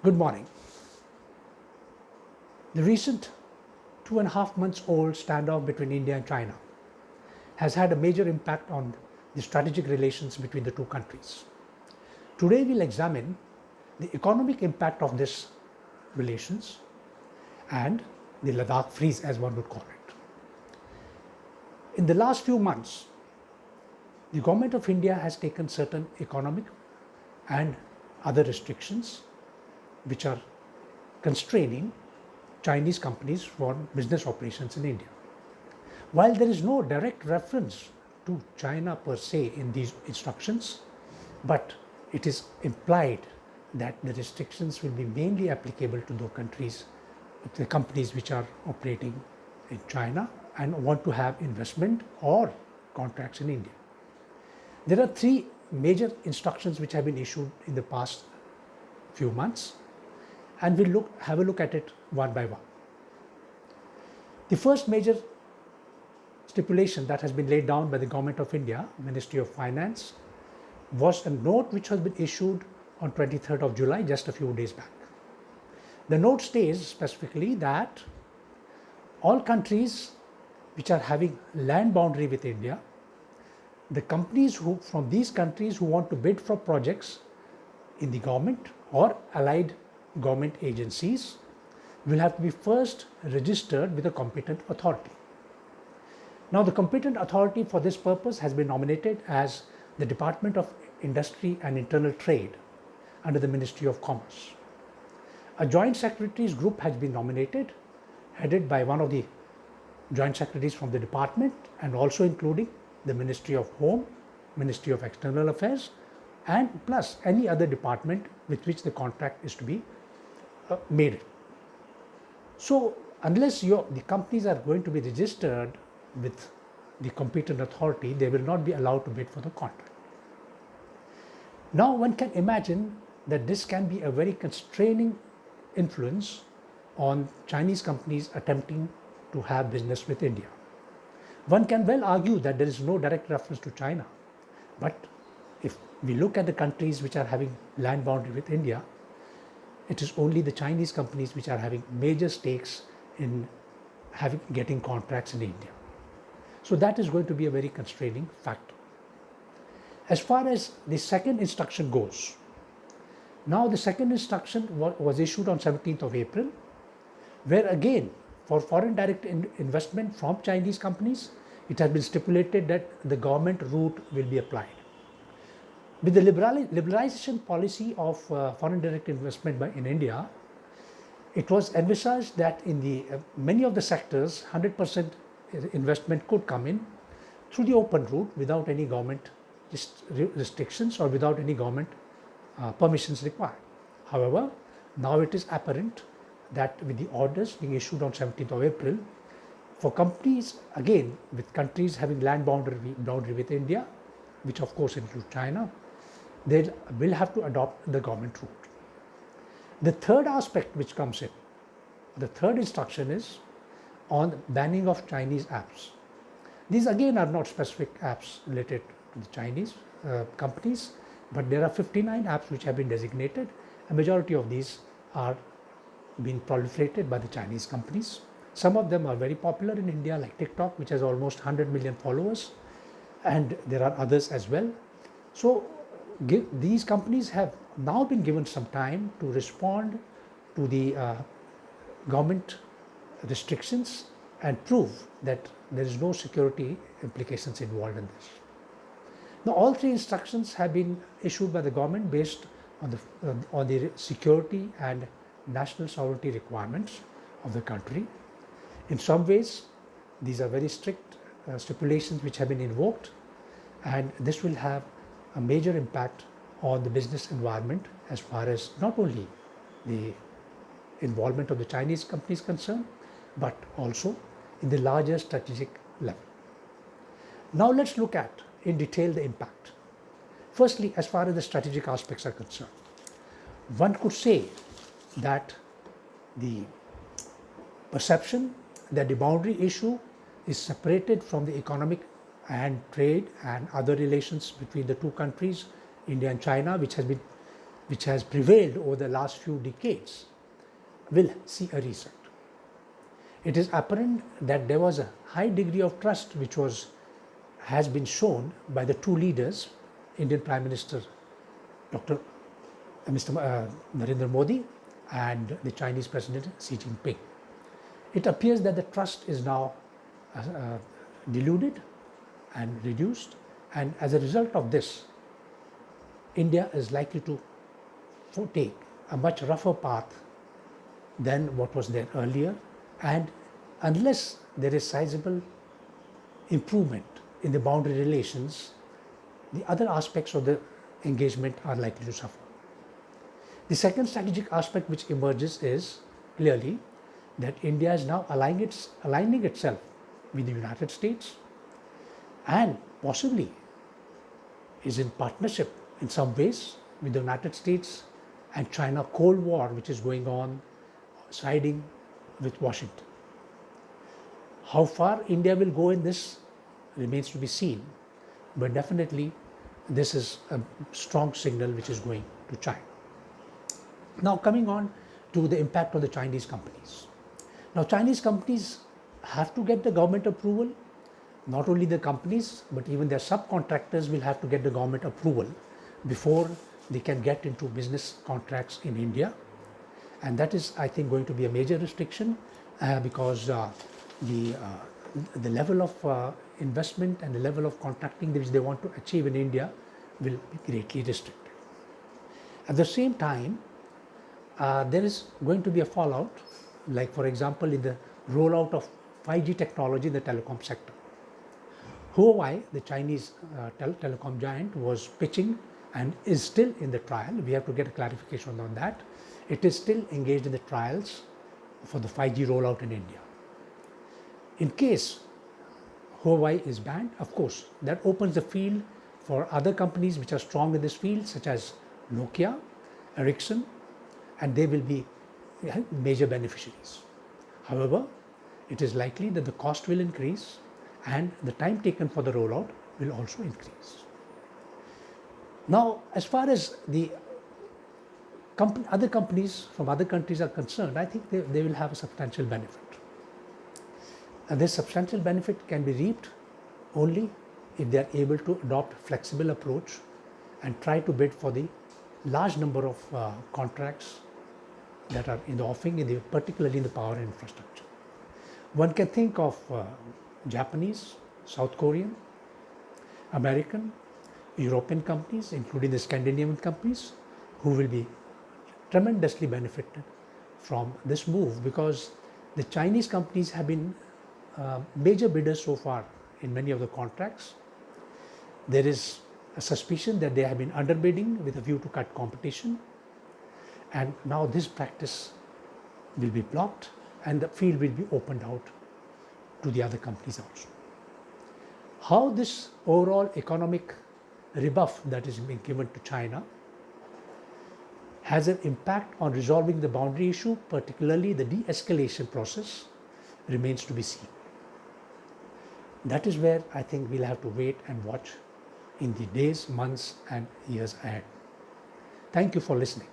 Good morning. The recent 2.5 months old standoff between India and China has had a major impact on the strategic relations between the two countries. Today we'll examine the economic impact of this relations and the Ladakh freeze, as one would call it. In the last few months, the government of India has taken certain economic and other restrictions which are constraining Chinese companies for business operations in India. While there is no direct reference to China per se in these instructions, but it is implied that the restrictions will be mainly applicable to the companies which are operating in China and want to have investment or contracts in India. There are three major instructions which have been issued in the past few months, and we'll have a look at it one by one. The first major stipulation that has been laid down by the Government of India, Ministry of Finance, was a note which has been issued on 23rd of July, just a few days back. The note states specifically that all countries which are having land boundary with India, the companies from these countries who want to bid for projects in the government or allied government agencies will have to be first registered with a competent authority. Now, the competent authority for this purpose has been nominated as the Department of Industry and Internal Trade under the Ministry of Commerce. A joint secretaries group has been nominated, headed by one of the joint secretaries from the department and also including the Ministry of Home, Ministry of External Affairs, and plus any other department with which the contract is to be made. So unless the companies are going to be registered with the competent authority, they will not be allowed to bid for the contract. Now one can imagine that this can be a very constraining influence on Chinese companies attempting to have business with India. One can well argue that there is no direct reference to China, but if we look at the countries which are having land boundary with India, it is only the Chinese companies which are having major stakes in getting contracts in India. So that is going to be a very constraining factor. As far as the second instruction goes, now the second instruction was issued on 17th of April, where again for foreign direct investment from Chinese companies, it has been stipulated that the government route will be applied. With the liberalization policy of foreign direct investment in India, it was envisaged that in many of the sectors, 100% investment could come in through the open route without any government restrictions or without any government permissions required. However, now it is apparent that with the orders being issued on 17th of April, for companies, again, with countries having land boundary with India, which of course includes China, they will have to adopt the government route. The third aspect which comes in, the third instruction is on banning of Chinese apps. These again are not specific apps related to the Chinese companies, but there are 59 apps which have been designated. A majority of these are being proliferated by the Chinese companies. Some of them are very popular in India, like TikTok, which has almost 100 million followers, and there are others as well. So these companies have now been given some time to respond to the government restrictions and prove that there is no security implications involved in this. Now, all three instructions have been issued by the government based on the security and national sovereignty requirements of the country. In some ways, these are very strict stipulations which have been invoked, and this will have a major impact on the business environment as far as not only the involvement of the Chinese companies concerned, but also in the larger strategic level. Now let's look at in detail the impact. Firstly, as far as the strategic aspects are concerned, one could say that the perception that the boundary issue is separated from the economic and trade and other relations between the two countries, India and China, which has been which has prevailed over the last few decades, will see a reset. It is apparent that there was a high degree of trust which has been shown by the two leaders, Indian Prime Minister Mr. Narendra Modi and the Chinese President Xi Jinping. It appears that the trust is now diluted and reduced, and as a result of this, India is likely to take a much rougher path than what was there earlier, and unless there is sizable improvement in the boundary relations, the other aspects of the engagement are likely to suffer. The second strategic aspect which emerges is clearly that India is now aligning itself with the United States and possibly is in partnership in some ways with the United States and China Cold War which is going on, siding with Washington. How far India will go in this remains to be seen, but definitely this is a strong signal which is going to China. Now coming on to the impact on the Chinese companies. Now Chinese companies have to get the government approval. Not only the companies, but even their subcontractors will have to get the government approval before they can get into business contracts in India. And that is, I think, going to be a major restriction because the level of investment and the level of contracting which they want to achieve in India will be greatly restricted. At the same time, there is going to be a fallout, like for example in the rollout of 5G technology in the telecom sector. Huawei, the Chinese telecom giant, was pitching and is still in the trial. We have to get a clarification on that. It is still engaged in the trials for the 5G rollout in India. In case Huawei is banned, of course, that opens the field for other companies which are strong in this field, such as Nokia, Ericsson, and they will be major beneficiaries. However, it is likely that the cost will increase and the time taken for the rollout will also increase. Now, as far as the other companies from other countries are concerned, I think they will have a substantial benefit. And this substantial benefit can be reaped only if they are able to adopt a flexible approach and try to bid for the large number of contracts that are in the offing, particularly in the power infrastructure. One can think of Japanese, South Korean, American, European companies, including the Scandinavian companies, who will be tremendously benefited from this move, because the Chinese companies have been major bidders so far in many of the contracts. There is a suspicion that they have been underbidding with a view to cut competition, and now this practice will be blocked and the field will be opened out to the other companies also. How this overall economic rebuff that is being given to China has an impact on resolving the boundary issue, particularly the de-escalation process, remains to be seen. That is where I think we'll have to wait and watch in the days, months and years ahead. Thank you for listening.